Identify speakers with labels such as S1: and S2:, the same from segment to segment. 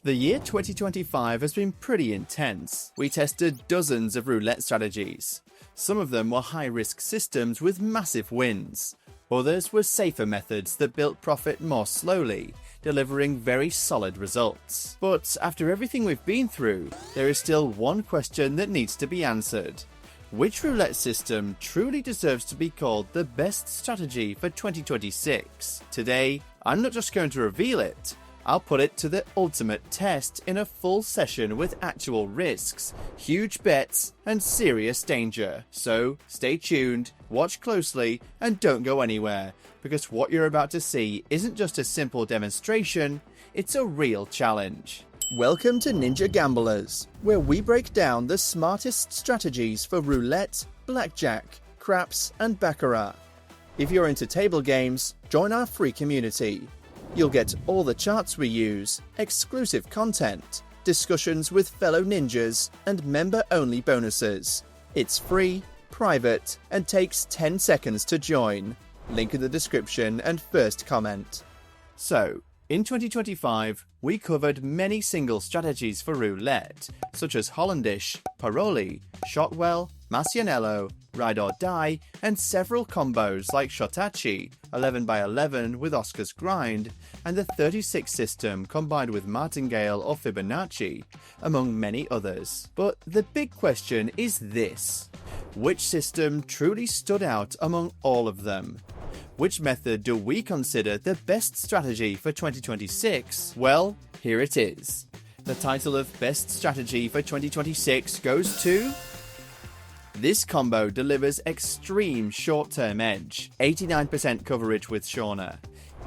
S1: The year 2025 has been pretty intense. We tested dozens of roulette strategies. Some of them were high-risk systems with massive wins. Others were safer methods that built profit more slowly, delivering very solid results. But after everything we've been through, there is still one question that needs to be answered. Which roulette system truly deserves to be called the best strategy for 2026? Today, I'm not just going to reveal it, I'll put it to the ultimate test in a full session with actual risks, huge bets, and serious danger. So stay tuned, watch closely, and don't go anywhere, because what you're about to see isn't just a simple demonstration, it's a real challenge. Welcome to Ninja Gamblers, where we break down the smartest strategies for roulette, blackjack, craps, and baccarat. If you're into table games, join our free community. You'll get all the charts we use, exclusive content, discussions with fellow ninjas, and member-only bonuses. It's free, private, and takes 10 seconds to join. Link in the description and first comment. So, in 2025, we covered many single strategies for roulette, such as Hollandish, Paroli, Shotwell, Masianello, Ride or Die, and several combos like Shotachi, 11x11 with Oscar's Grind, and the 36 system combined with Martingale or Fibonacci, among many others. But the big question is this: which system truly stood out among all of them? Which method do we consider the best strategy for 2026? Well, here it is. The title of Best Strategy for 2026 goes to... This combo delivers extreme short-term edge, 89% coverage with Shauna,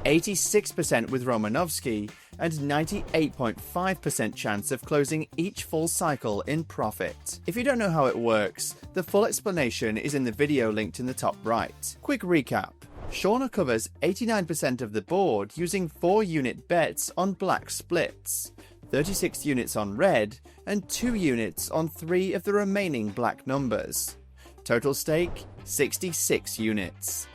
S1: 86% with Romanovsky, and 98.5% chance of closing each full cycle in profit. If you don't know how it works, the full explanation is in the video linked in the top right. Quick recap. Shauna covers 89% of the board using 4-unit bets on black splits, 36 units on red, and 2 units on 3 of the remaining black numbers. Total stake, 66 units.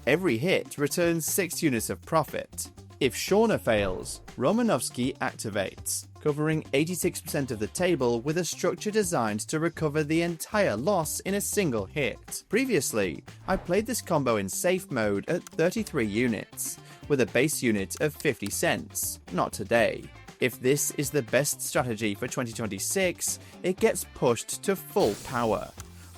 S1: Every hit returns 6 units of profit. If Shauna fails, Romanovsky activates, covering 86% of the table with a structure designed to recover the entire loss in a single hit. Previously, I played this combo in safe mode at 33 units, with a base unit of 50 cents. Not today. If this is the best strategy for 2026, it gets pushed to full power.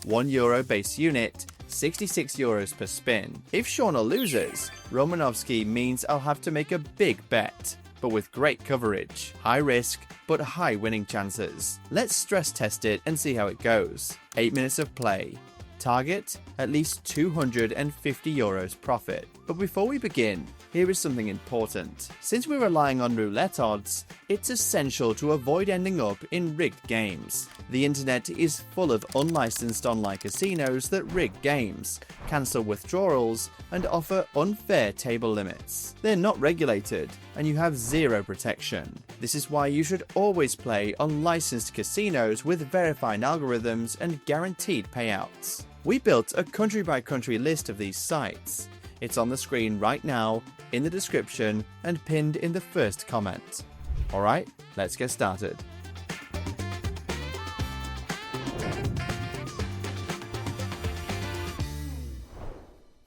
S1: €1 base unit, 66 euros per spin. If Shauna loses, Romanovsky means I'll have to make a big bet, but with great coverage. High risk, but high winning chances. Let's stress test it and see how it goes. 8 minutes of play. Target, at least €250 profit. But before we begin, here is something important. Since we're relying on roulette odds, it's essential to avoid ending up in rigged games. The internet is full of unlicensed online casinos that rig games, cancel withdrawals, and offer unfair table limits. They're not regulated, and you have zero protection. This is why you should always play on licensed casinos with verified algorithms and guaranteed payouts. We built a country-by-country list of these sites. It's on the screen right now, in the description, and pinned in the first comment. Alright, let's get started.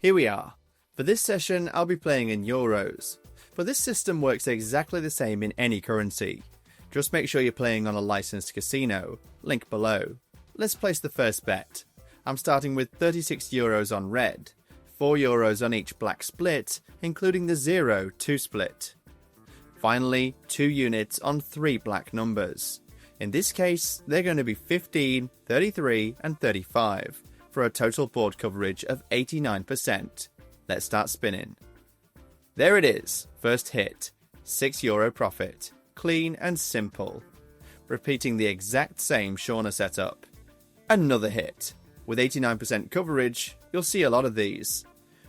S1: Here we are. For this session, I'll be playing in euros, but this system works exactly the same in any currency. Just make sure you're playing on a licensed casino, link below. Let's place the first bet. I'm starting with 36 euros on red, 4 euros on each black split, including the 0-2 split. Finally, 2 units on 3 black numbers. In this case, they're going to be 15, 33, and 35, for a total board coverage of 89%. Let's start spinning. There it is, first hit, €6 profit, clean and simple. Repeating the exact same Shauna setup. Another hit. With 89% coverage, you'll see a lot of these.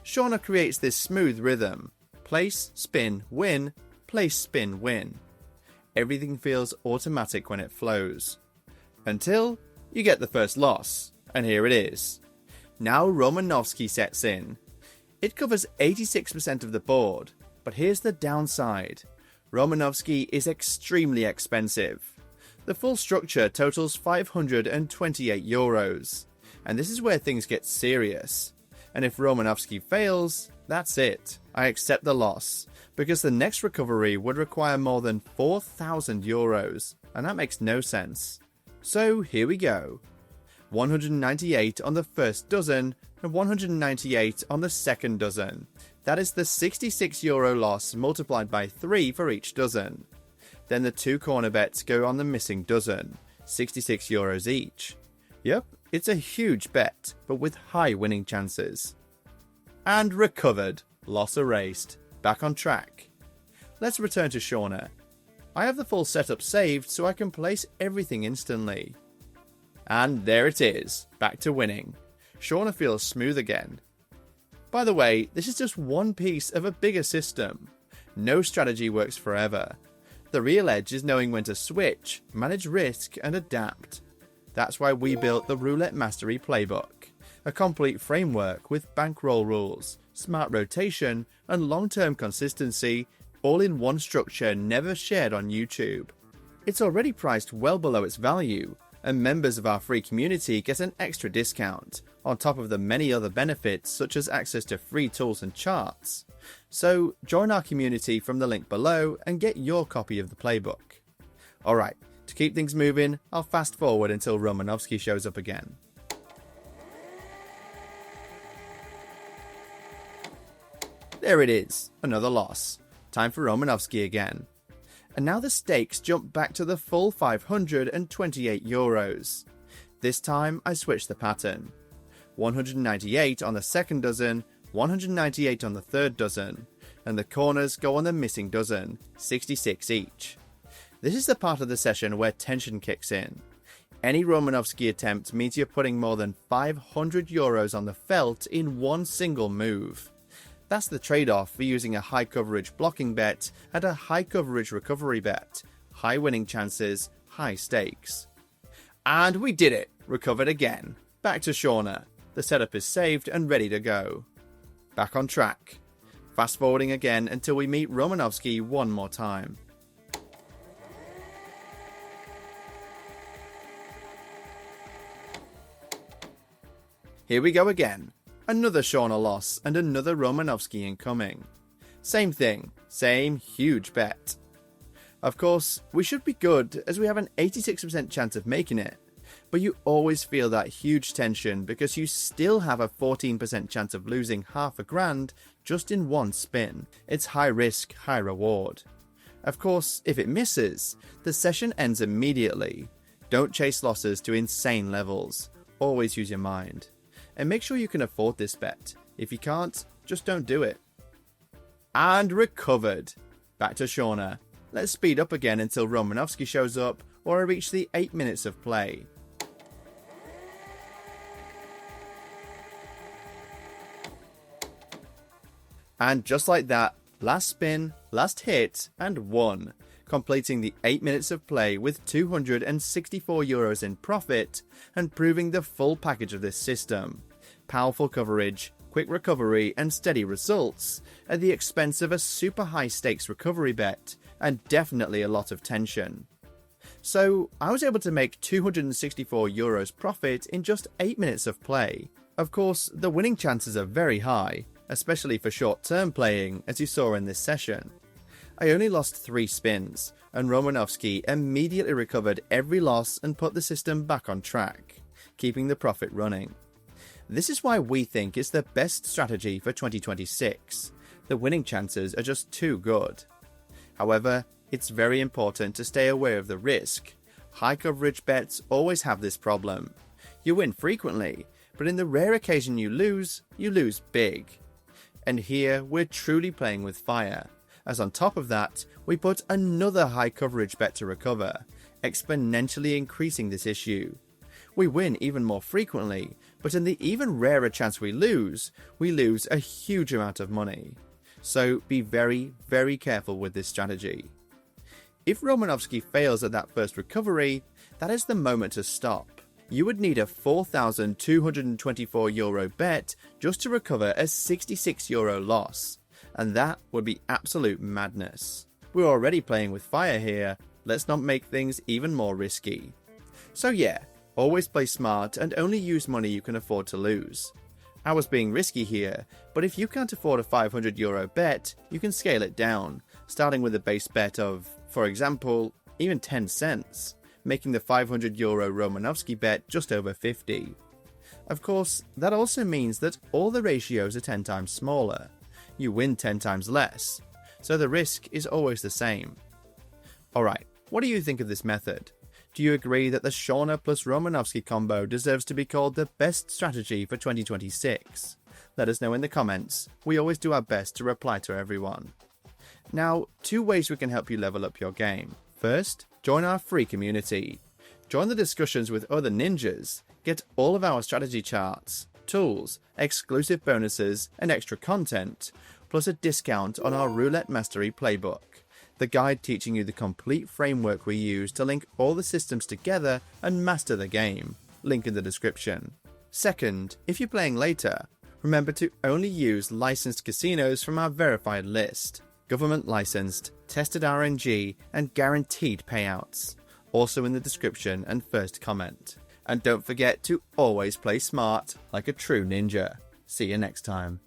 S1: Shauna creates this smooth rhythm. Place, spin, win, place, spin, win. Everything feels automatic when it flows. Until you get the first loss, and here it is. Now Romanovsky sets in. It covers 86% of the board, but here's the downside. Romanovsky is extremely expensive. The full structure totals €528, and this is where things get serious. And if Romanovsky fails, that's it. I accept the loss, because the next recovery would require more than €4,000, and that makes no sense. So here we go. 198 on the first dozen, and 198 on the second dozen. That is the €66 loss multiplied by 3 for each dozen. Then the 2 corner bets go on the missing dozen, €66 each. Yep, it's a huge bet, but with high winning chances. And recovered. Loss erased. Back on track. Let's return to Shauna. I have the full setup saved so I can place everything instantly. And there it is, back to winning. Shauna feels smooth again. By the way, this is just one piece of a bigger system. No strategy works forever. The real edge is knowing when to switch, manage risk, and adapt. That's why we built the Roulette Mastery Playbook, a complete framework with bankroll rules, smart rotation, and long-term consistency, all in one structure never shared on YouTube. It's already priced well below its value, and members of our free community get an extra discount, on top of the many other benefits such as access to free tools and charts. So join our community from the link below and get your copy of the playbook. Alright, to keep things moving, I'll fast forward until Romanovsky shows up again. There it is, another loss. Time for Romanovsky again. And now the stakes jump back to the full €528. This time I switch the pattern. 198 on the second dozen, 198 on the third dozen, and the corners go on the missing dozen, 66 each. This is the part of the session where tension kicks in. Any Romanovsky attempt means you're putting more than €500 on the felt in one single move. That's the trade-off for using a high coverage blocking bet and a high coverage recovery bet. High winning chances, high stakes. And we did it! Recovered again. Back to Shauna. The setup is saved and ready to go. Back on track. Fast forwarding again until we meet Romanovsky one more time. Here we go again. Another Shauna loss and another Romanovsky incoming. Same thing, same huge bet. Of course, we should be good as we have an 86% chance of making it, but you always feel that huge tension because you still have a 14% chance of losing $500 just in one spin. It's high risk, high reward. Of course, if it misses, the session ends immediately. Don't chase losses to insane levels. Always use your mind. And make sure you can afford this bet. If you can't, just don't do it. And recovered. Back to Shauna. Let's speed up again until Romanovsky shows up or I reach the 8 minutes of play. And just like that, last spin, last hit, and won, completing the 8 minutes of play with €264 in profit and proving the full package of this system. Powerful coverage, quick recovery, and steady results at the expense of a super high stakes recovery bet and definitely a lot of tension. So I was able to make €264 profit in just 8 minutes of play. Of course, the winning chances are very high, especially for short-term playing, as you saw in this session. I only lost 3 spins, and Romanovsky immediately recovered every loss and put the system back on track, keeping the profit running. This is why we think it's the best strategy for 2026. The winning chances are just too good. However, it's very important to stay aware of the risk. High coverage bets always have this problem. You win frequently, but in the rare occasion you lose big. And here we're truly playing with fire, as on top of that, we put another high coverage bet to recover, exponentially increasing this issue. We win even more frequently, but in the even rarer chance we lose a huge amount of money. So be very, very careful with this strategy. If Romanovsky fails at that first recovery, that is the moment to stop. You would need a €4,224 bet just to recover a €66 loss, and that would be absolute madness. We're already playing with fire here, let's not make things even more risky. So yeah, always play smart and only use money you can afford to lose. I was being risky here, but if you can't afford a €500 bet, you can scale it down, starting with a base bet of, for example, even 10 cents, making the €500 Romanovsky bet just over 50. Of course, that also means that all the ratios are 10 times smaller. You win 10 times less, so the risk is always the same. Alright, what do you think of this method? Do you agree that the Shauna plus Romanovsky combo deserves to be called the best strategy for 2026? Let us know in the comments. We always do our best to reply to everyone. Now, 2 ways we can help you level up your game. First, join our free community. Join the discussions with other ninjas. Get all of our strategy charts, tools, exclusive bonuses, and extra content, plus a discount on our Roulette Mastery Playbook, the guide teaching you the complete framework we use to link all the systems together and master the game. Link in the description. Second, if you're playing later, remember to only use licensed casinos from our verified list. Government licensed, tested RNG, and guaranteed payouts. Also in the description and first comment. And don't forget to always play smart like a true ninja. See you next time.